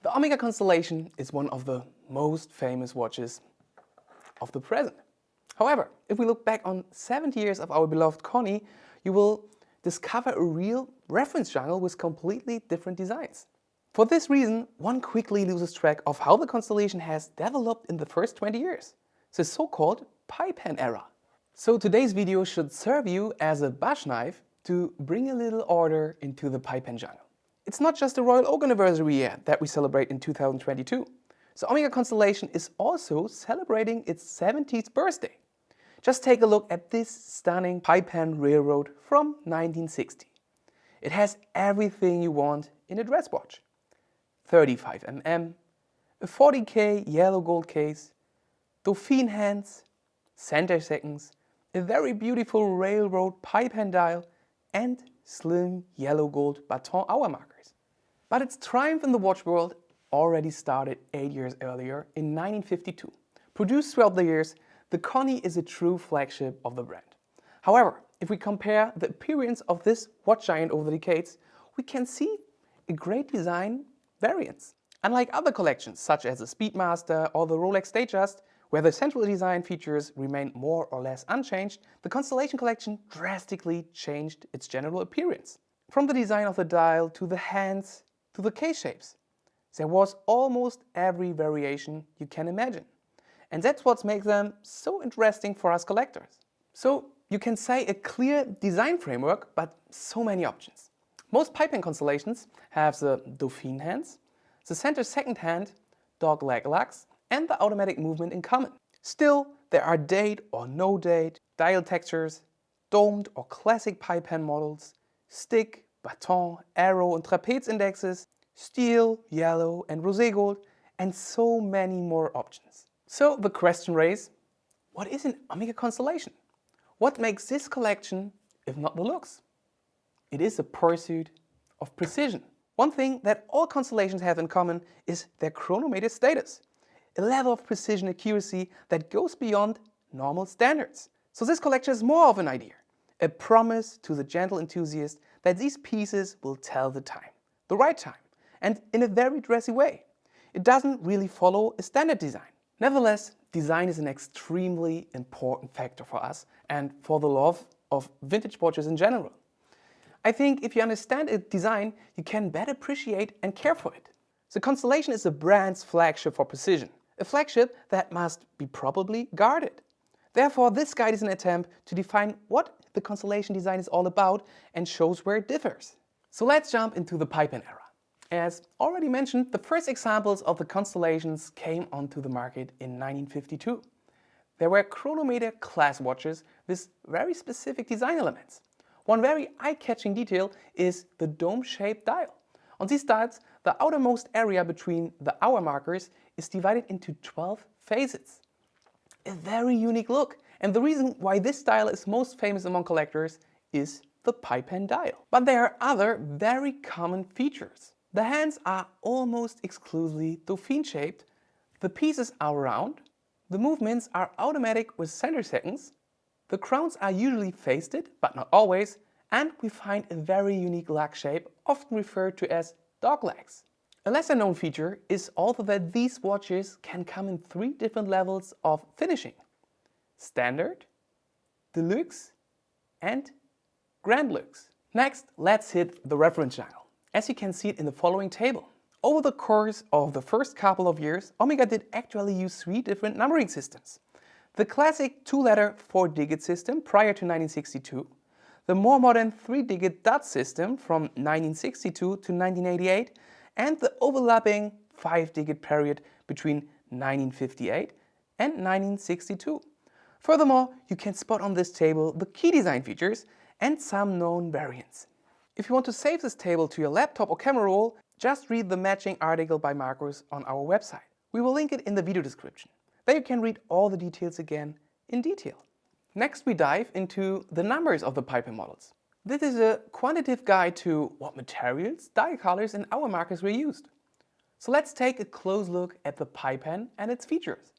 The Omega Constellation is one of the most famous watches of the present. However, if we look back on 70 years of our beloved Connie, you will discover a real reference jungle with completely different designs. For this reason, one quickly loses track of how the Constellation has developed in the first 20 years, the so-called pie pen era. So today's video should serve you as a bush knife to bring a little order into the pie pen jungle. It's not just the Royal Oak anniversary year that we celebrate in 2022. The Omega Constellation is also celebrating its 70th birthday. Just take a look at this stunning pie pen railroad from 1960. It has everything you want in a dress watch. 35 mm, a 40K yellow gold case, Dauphine hands, center seconds, a very beautiful railroad pie pen dial, and slim yellow gold baton hour markers. But its triumph in the watch world already started 8 years earlier in 1952. Produced throughout the years, the Connie is a true flagship of the brand. However, if we compare the appearance of this watch giant over the decades, we can see a great design variance. Unlike other collections such as the Speedmaster or the Rolex Datejust, where the central design features remain more or less unchanged, the Constellation collection drastically changed its general appearance. From the design of the dial to the hands to the case shapes, there was almost every variation you can imagine. And that's what makes them so interesting for us collectors. So you can say a clear design framework, but so many options. Most pie pen constellations have the Dauphine hands, the center second hand, dog leg lugs, and the automatic movement in common. Still, there are date or no date, dial textures, domed or classic pie pen models, stick, baton, arrow and trapeze indexes, steel, yellow and rosé gold, and so many more options. So the question raised, what is an Omega Constellation? What makes this collection, if not the looks? It is a pursuit of precision. One thing that all constellations have in common is their chronometer status, a level of precision accuracy that goes beyond normal standards. So this collection is more of an idea, a promise to the gentle enthusiast that these pieces will tell the time, the right time, and in a very dressy way. It doesn't really follow a standard design. Nevertheless, design is an extremely important factor for us and for the love of vintage watches in general. I think if you understand a design, you can better appreciate and care for it. The Constellation is the brand's flagship for precision, a flagship that must be properly guarded. Therefore, this guide is an attempt to define what the Constellation design is all about and shows where it differs. So let's jump into the pie pen era. As already mentioned, the first examples of the Constellations came onto the market in 1952. There were chronometer class watches with very specific design elements. One very eye-catching detail is the dome-shaped dial. On these dials, the outermost area between the hour markers is divided into 12 facets. A very unique look, and the reason why this dial is most famous among collectors is the pie pen dial. But there are other very common features. The hands are almost exclusively Dauphine shaped, the pieces are round, the movements are automatic with center seconds, the crowns are usually faceted, but not always, and we find a very unique lug shape, often referred to as dog legs. A lesser known feature is also that these watches can come in 3 different levels of finishing: standard, deluxe, and grand luxe. Next, let's hit the reference jungle. As you can see it in the following table. Over the course of the first couple of years, Omega did actually use 3 different numbering systems. The classic 2-letter 4-digit system prior to 1962, the more modern 3-digit dot system from 1962 to 1988, and the overlapping 5-digit period between 1958 and 1962. Furthermore, you can spot on this table the key design features and some known variants. If you want to save this table to your laptop or camera roll, just read the matching article by Marcus on our website. We will link it in the video description. There you can read all the details again in detail. Next we dive into the numbers of the pie pen models. This is a quantitative guide to what materials, die colors and hour markers were used. So let's take a close look at the pie pen and its features.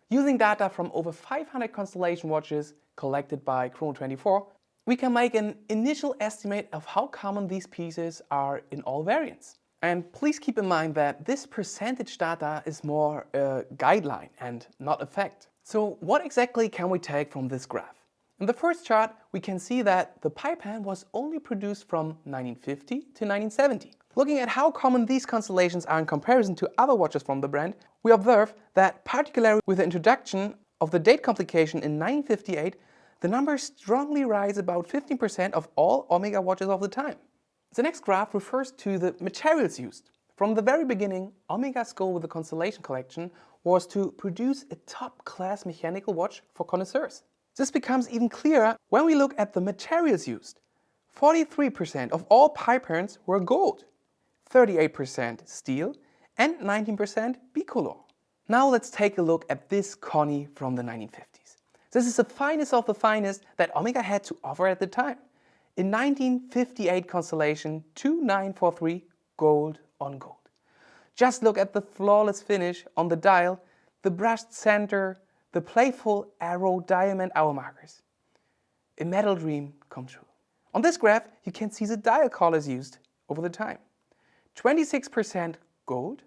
Using data from over 500 Constellation watches collected by Chrono24, we can make an initial estimate of how common these pieces are in all variants. And please keep in mind that this percentage data is more a guideline and not a fact. So what exactly can we take from this graph? In the first chart, we can see that the pipe hand was only produced from 1950 to 1970. Looking at how common these constellations are in comparison to other watches from the brand, we observe that particularly with the introduction of the date complication in 1958, the numbers strongly rise about 15% of all Omega watches of the time. The next graph refers to the materials used. From the very beginning, Omega's goal with the Constellation collection was to produce a top-class mechanical watch for connoisseurs. This becomes even clearer when we look at the materials used. 43% of all pipe hands were gold, 38% steel, and 19% bicolor. Now let's take a look at this Connie from the 1950s. This is the finest of the finest that Omega had to offer at the time. In 1958 Constellation 2943 gold on gold. Just look at the flawless finish on the dial, the brushed center, the playful arrow diamond hour markers. A metal dream come true. On this graph you can see the dial colors used over the time. 26% gold,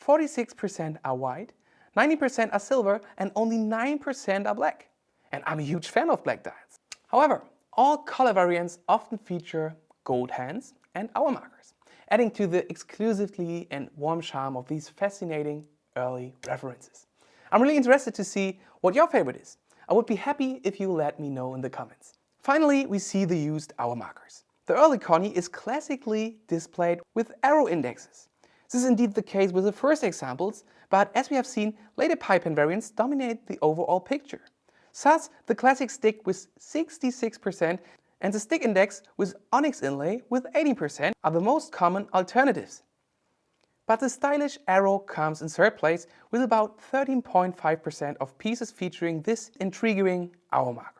46% are white, 90% are silver, and only 9% are black. And I'm a huge fan of black dials. However, all color variants often feature gold hands and hour markers, adding to the exclusivity and warm charm of these fascinating early references. I'm really interested to see what your favorite is. I would be happy if you let me know in the comments. Finally, we see the used hour markers. The early Connie is classically displayed with arrow indexes. This is indeed the case with the first examples, but as we have seen, later pipe hand variants dominate the overall picture. Thus, the classic stick with 66% and the stick index with onyx inlay with 18% are the most common alternatives. But the stylish arrow comes in third place with about 13.5% of pieces featuring this intriguing hour marker.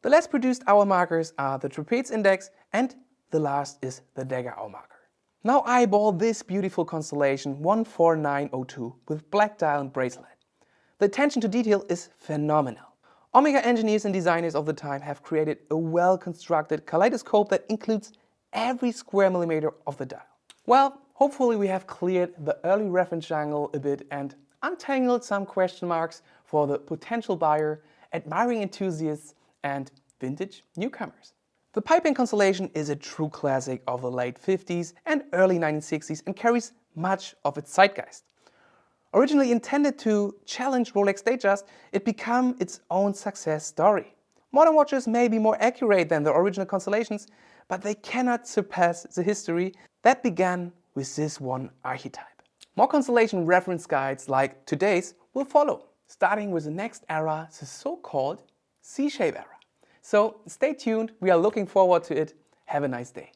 The less produced hour markers are the trapeze index, and the last is the dagger hour marker. Now eyeball this beautiful Constellation 14902 with black dial and bracelet. The attention to detail is phenomenal. Omega engineers and designers of the time have created a well-constructed kaleidoscope that includes every square millimeter of the dial. Well, hopefully we have cleared the early reference jungle a bit and untangled some question marks for the potential buyer, admiring enthusiasts, and vintage newcomers. The pipe hand Constellation is a true classic of the late 50s and early 1960s and carries much of its zeitgeist. Originally intended to challenge Rolex Datejust, it became its own success story. Modern watches may be more accurate than the original Constellations, but they cannot surpass the history that began with this one archetype. More Constellation reference guides like today's will follow, starting with the next era, the so-called C-shape era. So stay tuned, we are looking forward to it. Have a nice day.